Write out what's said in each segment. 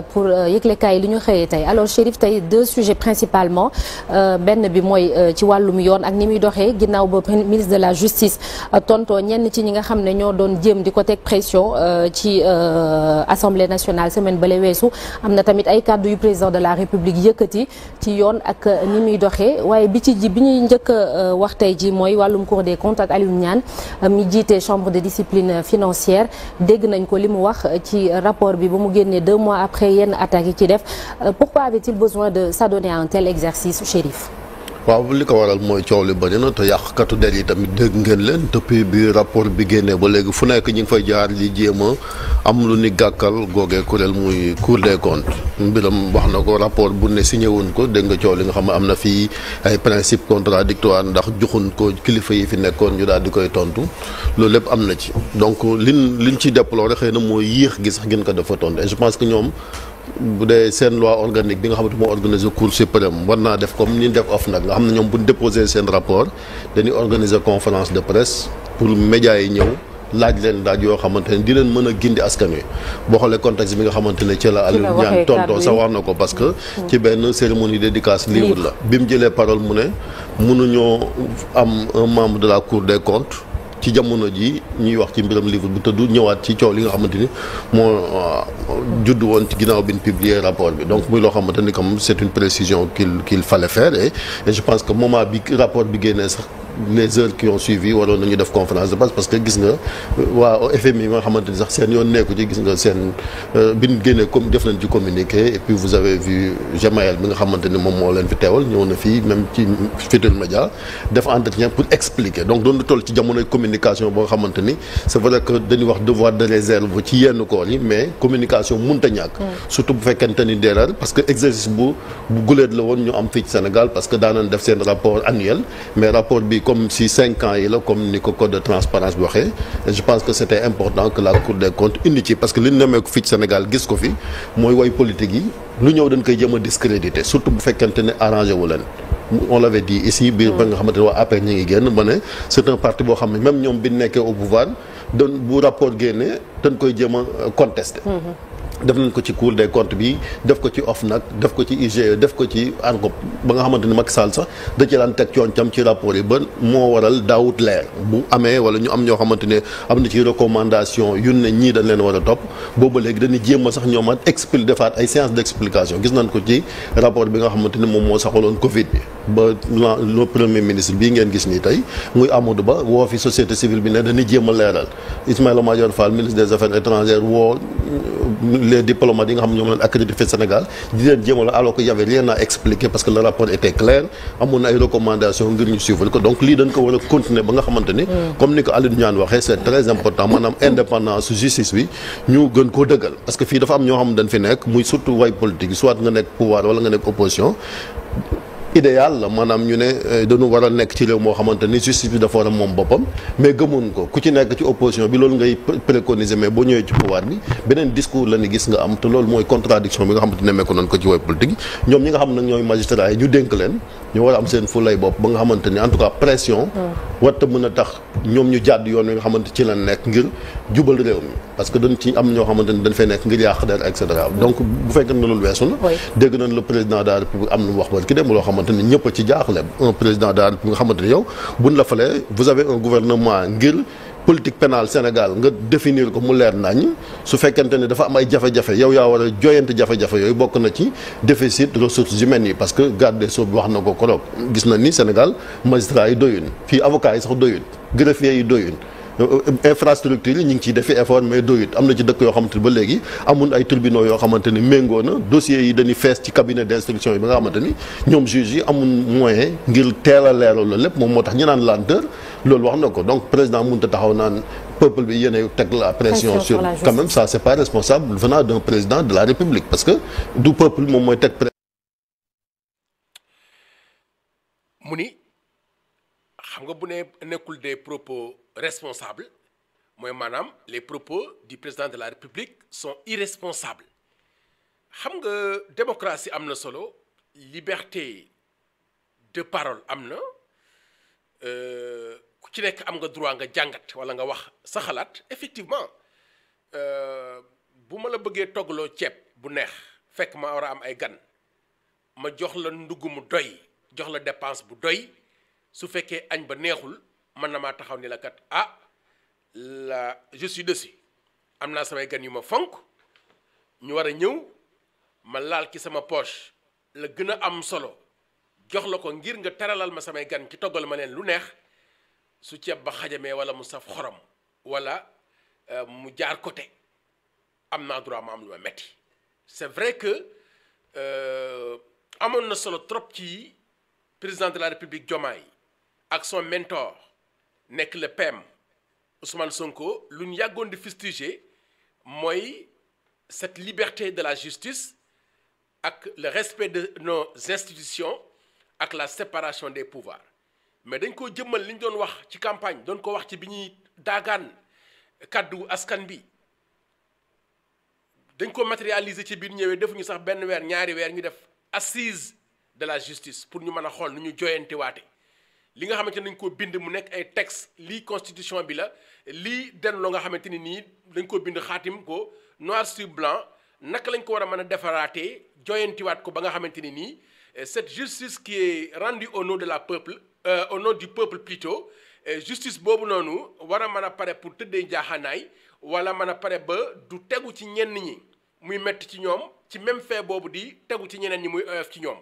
pour yëglekaay li ñu xëyee tey alors Chérif tey deux sujets principalement benn bi mooy ci wàllum yoon ak ni muy doxee ginnaaw ba ministre de la justice tontoo ñenn ci ñi nga xam ne ñoo doon jéem di ko teg pression ci assemblée nationale semaine bale weesu am na tamit ay kàddu yu président de la république yëkkati ci yoon ak ni muy doxee waaye bi ñuy njëkk wax tey ji mooy wàllum cour des comptes ak Aliou Niane mi jiite chambre de discipline financière dégg nañ ko li mu wax ci rapport bi ba mu génnee 2 mois après yenn attaques yi ci def pourquoi avait-il besoin de s'adonner à un tel exercice, Chérif? waaw li ko waral mooy coow li bëri na te yàqkatu der yi tamit dégg ngeen leen depuis bi rapport bi génnee ba léegi fu nekk ñi ngi fay jaar li jéem a am lu ni gàkkal googee kuréel muy Cour des comptes mbiram wax na ko rapport bu ne signé wuñ ko dégg nga coow li nga xam ne am na fii ay principe contradictoire ndax joxuñ ko kilifa yi fi nekkoon ñu daal di koy tontu loolu lépp am na ci donc liñ ci déploré xëy na mooy yéex gi sax gën ko dafa tontu et je pense que ñoom bu dee seen loi organique bi nga xamante moo organiser cour suprême war naa def comme ni def OFNAC nga xam ne ñoom bu ñu déposé seen rapport dañuy organiser conférence de presse pour médias yi ñëw laaj leen laaj yoo xamante ne di leen mën a gindi askan wi boo xoolee contexte bi nga xamante ne ci la Aliou Niane tontoo sax wax na ko parce que ci benn cérémonie dédicace livre la bi mu jëlee parole mu ne mënuñoo am un membre de la cour des comptes ci jamono ji ñuy wax ci mbiram livre bi te du ñëwaat ci coow li nga xamante ni moo judd woon ci ginnaaw bi ñu publier rapport bi donc muy loo xamante ni comme c'est une précision qu'il fallait faire et je pense que moment bi rapport bi génnee sax les heures qui ont suivi waroon nañu def conférence de presse parce que gis nga waa FMI nga xamante ni sax seen yoon nekku ci gis nga seen bi ñu génnee comme def nañ ci communiqué et puis vous avez vu Jamaël bi nga xamante ni moom moo leen fi teewal ñëw na fii même ci Futurs Médias def entretien pour expliquer donc doon na toll ci jamonoy communication boo nga xamante ni c'est vrai que dañuy wax devoir de réserve ci yenn koor yi mais communication mënta ñàkk surtout bu fekkente ni d'erreur parce que exercice bu guléet la woon ñu am fii ci Sénégal parce que daanañ def seen rapport annuel mais rapport bi comme si 5 ans yi la comme ni ko code de transparence bi waxee je pense que c'était important que la Cour des comptes indi ci parce que li ñu nemee ko fii ci Sénégal gis ko fi mooy way politique yi lu ñëw dañ koy jëm a discréditer surtout bu fekkente ne arrangé wu leen on l'avait dit ici biir ba nga xamante ne waa APR ñi ngi génn ba ne c'est un parti boo xam ne même ñoom bi nekkee au pouvoir doon bu rapport génnee dañ koy jéem a contester def nañ ko ci Cour des comptes bi def ko ci OFNAC def ko ci IGE def ko ci ARCOP ba nga xamante ni Macky Sall sax da ci daan teg cooncam ci rapport yi ba moo waral daawut leer bu amee wala ñu am ñoo xamante ne am na ci recommandation yu ne ñii dañ leen war a topp booba léegi dañuy jéem a sax ñoomaat defaat ay séance d'explication gis nañ ko ci rapport bi nga xamante ni moom moo saxaloon Covid bi ba le premier ministre bii ngeen gis nii tey muy Amadou Ba woo fi société civile bi ne dañuy jéem a leeral Ismaïla Madior Fall ministre des affaires étrangères woo les diplomates yi nga xam ne ñoom leen accrédité Sénégal di leen jéemal alors que y avait rien à expliquer parce que le rapport était clair amoon na ay recommandations ngir ñu suivre ko donc lii dañ ko war a continuer ba nga xamante ni comme ni ko Aliou Niane waxee c'est très important maanaam indépendance justice bi ñu gën koo dëggal parce que fii dafa am ñoo xam ne dañ fi nekk muy surtout way politique yi soit nga nekk pouvoir wala nga nekk opposition idéal la maanaam ñu ne dañu war a nekk ci réew moo xamante ni justice bi dafa war a moom boppam mais gëmoon ko ku ci nekk ci opposition bi loolu ngay préconiser mais boo ñëwee ci pouvoir bi beneen discours la ni gis nga am te loolu mooy contradiction bi nga xamante ne meeko noonu ko ci way politique yi ñoom ñi nga xam nag ñooy magistrats yi ñu dénk leen ñu war a am seen fu lay bopp ba nga xamante ni en tout cas pression warta mën a tax ñoom ñu jàdd yoon wi nga xamante ci la nekk ngir jubal réew mi parce que dañ ci am ñoo xamante ni dañ fay nekk ngir yàq der et cetera donc bu fekkee ne loolu weesu na dégg nañ le président de la République am na mu wax ba ki dem loo xamante ni ñëpp a ci jaaxle un président de la République nga xamante ni yow buñ la falee vous avez un gouvernement ngir politique pénale Sénégal nga définir ko mu leer nañ su fekkente ne dafa am ay jafe-jafe yow yaa war a joyante jafe-jafe yooyu bokk na ci déficit ressources humaines yi parce que garde des Sceaux bi wax na ko koroog gis na ni Sénégal magistrats yi doyun fii avocats yi sax doyun greffiers yi doyun infrastructure yi ñu ngi ciy defi effort mais doyut am na ci dëkk yoo xamante ni ba léegi amul ay tribunaux yoo xamante ni méngoo na dossiers yi dañuy fees ci cabinet d'instruction yi ba nga xamante ni ñoom juges yi amul moyen ngir teel a leeral la lépp moom moo tax ñu naan lenteur loolu wax na ko donc président mënut a taxaw naan peuple bi yéen teg la pression sur quand même ça c'est pas responsable venant d'un président de la République parce que du peuple moom mooy teg mu ni xam nga bu ne nekkul des propos responsables mooy maanaam les propos du président de la République sont irresponsables xam nga démocratie am na solo liberté de parole am na ku ci nekk am nga droit nga jàngat walla nga wax sa xalaat effectivement bu ma la bëggee toggaloo ceeb bu neex fekk ma war a am ay gan ma jox la ndugg mu doy jox la dépense bu doy su fekkee añ ba neexul mën na maa taxaw ni la kat je suis dessus am naa samay gan yu ma fonk ñu war a ñëw ma laal ci sama poche la gën a am solo jox la ko ngir nga teralal ma samay gan ci toggal ma leen lu neex su ceeb ba xajamee wala mu saf xorom wala mu jaar côté am naa droit ma am lu ma metti c'est vrai que amoon na solo trop ci président de la République Diomaye ak son mentor nekk le PM Ousmane Sonko lu ñu yàggoon di fustiger mooy cette liberté de la justice ak le respect de nos institutions ak la séparation des pouvoirs mais dañ koo jëmmal li ñu doon wax ci campagne doon ko wax ci bi ñuy daagaan kàddu askan bi dañ ko matérialiser ci biir ñëwee defuñu sax benn weer ñaari weer ñu def assise de la justice pour ñu mën a xool nu ñu joyantewaate li nga xamante ne dañ ko bind mu nekk ay texte lii constitution bi la lii den loo nga xamante ni nii dañ ko bind xaatim ko noir sur blanc naka lañ ko war a mën a defaraatee joyantiwaat ko ba nga xamante ni nii cette justice qui est rendue au nom de la peuple au nom du peuple plutôt justice boobu noonu war a mën a pare pour tëddee njaaxaanaay wala mën a pare ba du tegu ci ñenn ñi muy metti ci ñoom ci même fait boobu di tegu ci ñeneen ñi muy oyof ci ñoom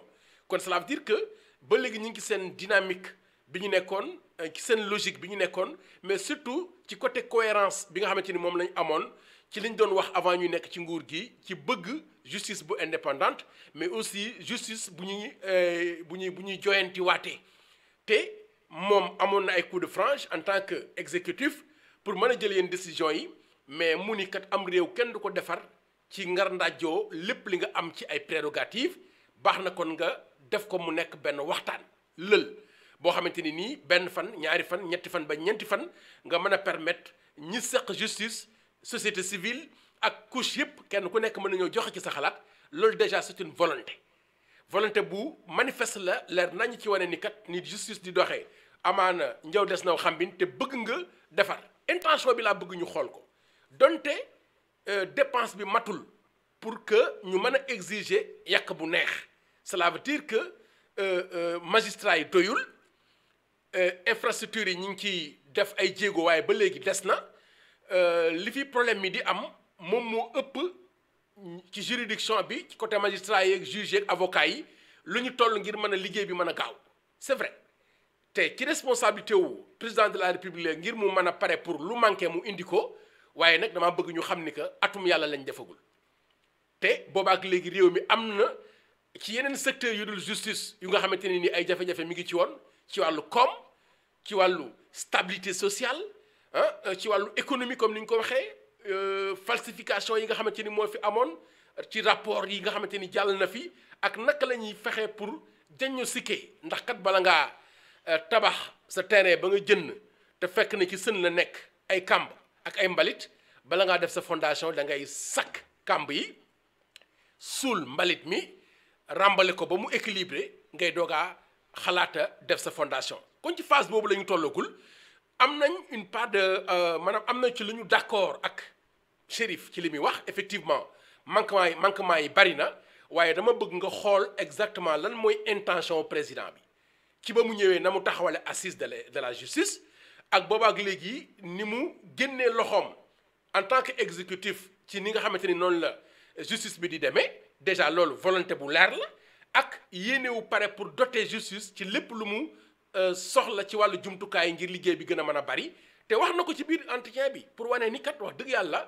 kon cela veut dire que ba léegi ñu ngi ci seen dynamique bi ñu nekkoon ci seen logique bi ñu nekkoon mais surtout ci côté cohérence bi nga xamante ni moom lañ amoon ci liñ doon wax avant ñu nekk ci nguur gi ci bëgg justice bu indépendante mais aussi justice bu ñuy joyanti waatee te moom amoon na ay coup de franche en tant que exécutif pour mën a jël yenn décision yi mais mu ni kat am réew kenn du ko defar ci ngar ndajjoo lépp li nga am ci ay prérogatives baax na kon nga def ko mu nekk benn waxtaan lël boo xamante ni nii benn fan ñaari fan ñetti fan ba ñeenti fan nga mën a permettre ñi seq justice société civile ak couche yëpp kenn ku nekk mën nañoo joxe ci sa xalaat loolu déjà c'est une volonté bu manifeste la leer nañ ci wane ni kat ni justice di doxee amaana njaw des naw xambin te bëgg nga defar intention bi laa bëgg ñu xool ko donte dépense bi matul pour que ñu mën a exiger yàq bu neex cela veut dire que magistrats yi doyul infrastructures yi ñu ngi ciy def ay jéego waaye ba léegi des na li fi problème mi di am moom moo ëpp ci juridiction bi ci côté magistrat yi ak juge ak avocat yi lu ñu toll ngir mën a liggéey bi mën a gaaw c'est vrai te ci responsabilité wu président de la république ngir mu mën a pare pour lu manqué mu indi ko waaye nag dama bëgg ñu xam ni que atum yàlla lañ defagul te boobaak léegi réew mi am na ci yeneen secteur yu dul justice yu nga xamante ne ni ay jafe-jafe mi ngi ci woon ci wàllu koom ci wàllu stabilité sociale ci wàllu économie comme ni ñu ko waxee falsification yi nga xamante ni moo fi amoon ci rapport yi nga xamante ni jàll na fi ak naka la ñuy fexe pour jañño sikkee ndax kat bala ngaa tabax sa terrain ba nga jënd te fekk na ci sën la nekk ay kamb ak ay mbalit bala ngaa def sa fondation da ngay sakk kamb yi suul mbalit mi ràmbale ko ba mu équilibré ngay doogaa xalaata def sa fondation kon ci phase boobu la ñu tollagul am nañ une part de maanaam am nañ ci lu ñu d'accord ak Chérif ci li muy wax effectivement manquement yi bari na waaye dama bëgg nga xool exactement lan mooy intention président bi ci ba mu ñëwee na mu taxawale assise de la justice ak boobaak léegi ni mu génnee loxoom en tant que exécutif ci ni nga xamante ni noonu la justice bi di demee déjà loolu volonté bu leer la ak yéenewu pare pour doter justice ci lépp lu mu soxla ci wàllu jumtukaay ngir liggéey bi gën a mën a bari te wax na ko ci biir entretien bi pour wane ni kat wax dëgg yàlla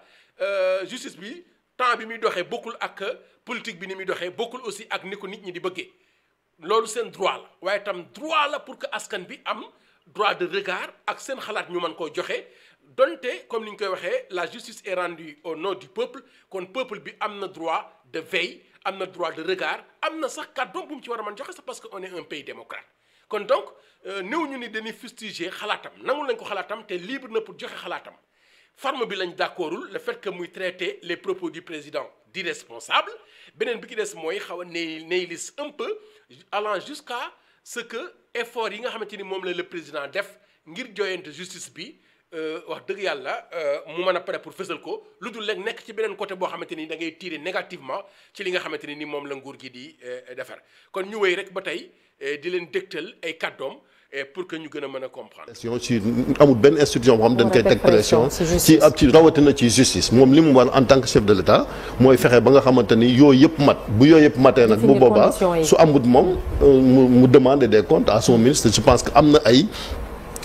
justice bi temps bi muy doxee bokkul ak politique bi ni muy doxee bokkul aussi ak ni ko nit ñi di bëggee loolu seen droit la waaye tam droit la pour que askan bi am droit de regard ak seen xalaat ñu mën koo joxe donte comme ni ñu koy waxee la justice est rendue au nom du peuple kon peuple bi am na droit de veille am na droit de regard am na sax kàddoom bu mu ci war a mën joxe c'est parce que on est un pays démocrate kon donc néew ñu ni dañuy fustiger xalaatam nangul nañ ko xalaatam te libre na pour joxe xalaatam forme bi lañ d'accordul le fait que muy traiter les propos du président d'irresponsable beneen bi ki des mooy xaw a nihiliste un peu allant jusqu'à ce que effort yi nga xamante ni moom la le président def ngir joyante justice bi wax dëgg yàlla mu mën a pare pour fësal ko lu dul rek nekk ci beneen côté boo xamante ni da ngay tirer négativement ci li nga xamante ni moom la nguur gi di defar kon ñu wéy rek ba tey di leen dégtal ay kàddoom pour que ñu gën a mën a comprendre. ci amul benn institution boo xam dañ koy teg pression ci ak ci rawatina ci justice moom li mu war en tant que chef de l'État mooy fexe ba nga xamante ni yooyu yëpp mat bu yooyu yëpp matee nag bu boobaa su amut moom mu demander des comptes à son ministre je pense que am na ay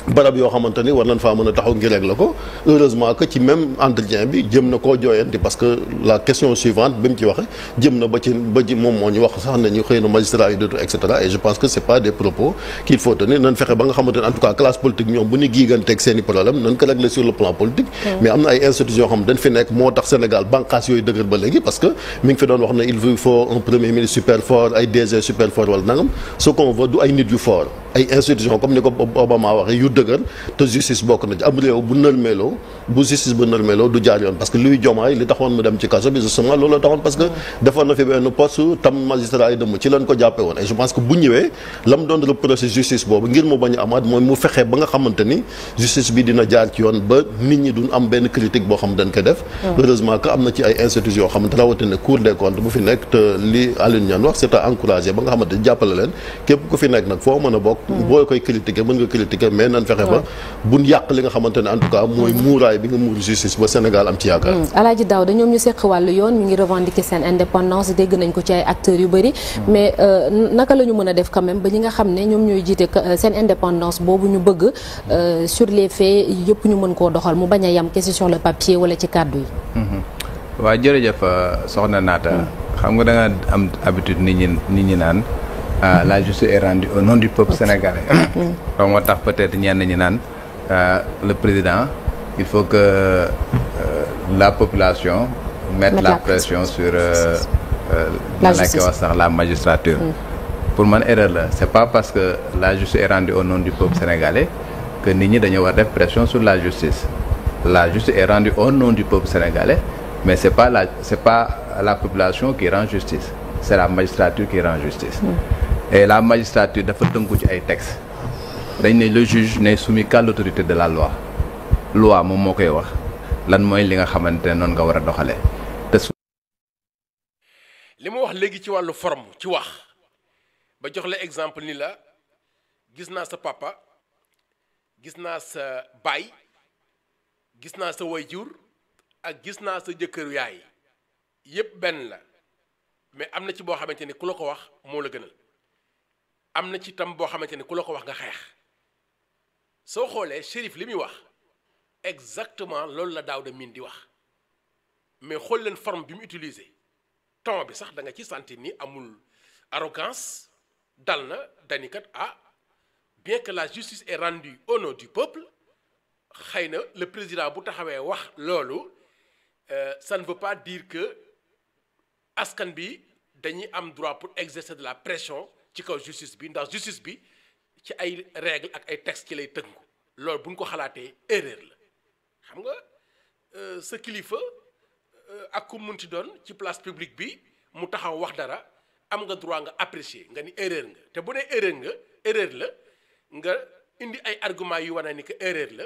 barab yoo xamante ni war nañ faa mën a taxaw ngir régler ko heureusement que ci même entretien bi jëm na koo jooyanti parce que la question suivante bi mu ci waxe jëm na ba ci moom moo ñu wax sax ne ñu xëy na magistrat yi dootu et cetera et je pense que c'est pas des propos qu'il faut tenir nañ fexe ba nga xamante ni en tout cas classe politique ñoom bu ñu giiganteeg seen i problème nañ ko régler sur le plan politique mais am na ay institutions yoo xam dañ fi nekk moo tax Sénégal banqaas yooyu dëgër ba léegi parce que mi ngi fi doon wax ne il faut un premier ministre super fort ay DG super fort wala nangam ce qu'on veut du ay nit yu fort ay institutions comme ni ko Obama waxee yu dëgër te justice bokk na ci am réew bu nërmeeloo bu justice bu nërmeeloo du jaar yoon parce que Louis Diomaye li taxoon mu dem ci kaso bi justement loolu la taxoon parce que defoon na fi benn poste tam magistrat yi dem ci lañ ko jàppe woon et je pense que bu ñëwee la mu doon reproché justice boobu ngir mu bañ a amaat mooy mu fexe ba nga xamante ni justice bi dina jaar ci yoon ba nit ñi duñ am benn critique boo xam dañ koy def heureusement que am na ci ay institutions yoo xamante rawatina Cour des comptes bu fi nekk te li Alioune Niane wax c'est à encourager ba nga xamante ni jàppale leen képp ku fi nekk nag foo mën a bokk boo koy critiquer mën nga critiquer mais nan fexe ba buñ yàq li nga xamante ne en tout cas mooy muuraay bi nga muur justice ba Sénégal am ci yaakaar. Alaaji Daouda ñoom ñu seq wàllu yoon ñu ngi revendiquer seen indépendance dégg nañ ko ci ay acteurs yu bëri mais naka la ñu mën a def quand même ba ñi nga xam ne ñoom ñooy jiite seen indépendance boobu ñu bëgg sur les faits yëpp ñu mën koo doxal mu bañ a yam kese sur le papier wala ci kàddu yi. waaw jërëjëf soxna Naata xam nga da nga am habitude nit ñi naan. La justice est rendue au nom du peuple sénégalais. donc moo tax peut-être ñenn ñi naan le président il faut que la population mette la pression sur la magistrature. pour man erreur la c'est pas parce que la justice est rendue au nom du peuple sénégalais que nit ñi dañoo war def pression sur la justice. La justice est rendue au nom du peuple sénégalais mais c'est pas la population qui rend justice c'est la magistrature qui rend justice. Et la magistrature dafa tënku ci ay textes dañ ne le juge n'est soumis qu'à l'autorité de la loi moom moo koy wax lan mooy li nga xamante ne noonu nga war a doxalee te li mu wax léegi ci wàllu forme ci wax ba jox la exemple ni la gis naa sa papa gis naa sa baay gis naa sa waajur ak gis naa sa jëkkëru yaay yépp benn la mais am na ci boo xamante ni ku la ko wax moo la gënal am na ci tam boo xamante ni ku la ko wax nga xeex soo xoolee Chérif li muy wax exactement loolu la Daouda Mine di wax mais xool leen forme bi mu utilisé ton bi sax da nga ci sentir ni amul arrogance dal na dani kat bien que la justice est rendue au nom du peuple xëy na le président bu taxawee wax loolu ça ne veut pas dire que askan bi dañuy am droit pour exercer de la pression ci kaw justice bi ndax justice bi ci ay règles ak ay textes ci lay tënku loolu bu ñu ko xalaatee erreur la xam nga sa kilifa ak ku munti doon ci place publique bi mu taxaw wax dara am nga droit nga apprécier nga ni erreur nga te bu dee erreur la nga indi ay arguments yu wane ni que erreur la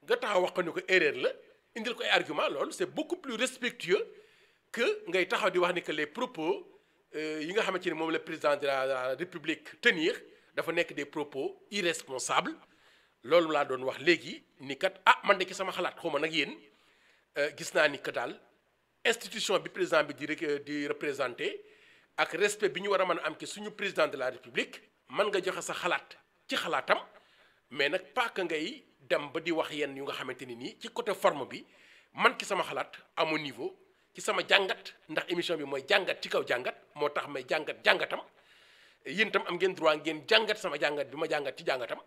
nga taxaw wax ko ni ko erreur la indil ko ay arguments loolu c'est beaucoup plus respectueux que ngay taxaw di wax ni que les propos yi nga xamante ni moom le président de la République tenir dafa nekk des propos irresponsables loolu laa doon wax léegi ni kat man de ci sama xalaat xaw ma nag yéen gis naa ni que daal institution bi président bi di représenter ak respect bi ñu war a mën a am ci suñu président de la République mën nga joxe sa xalaat ci xalaatam mais nag pas que ngay dem ba di wax yenn yu nga xamante ni nii ci côté forme bi man ci sama xalaat à mon niveau ci sama jàngat ndax émission bi mooy jàngat ci kaw jàngat moo tax may jàngatam yéen itam am ngeen droit ngeen jàngat sama jàngat bi ma jàngat ci jàngatam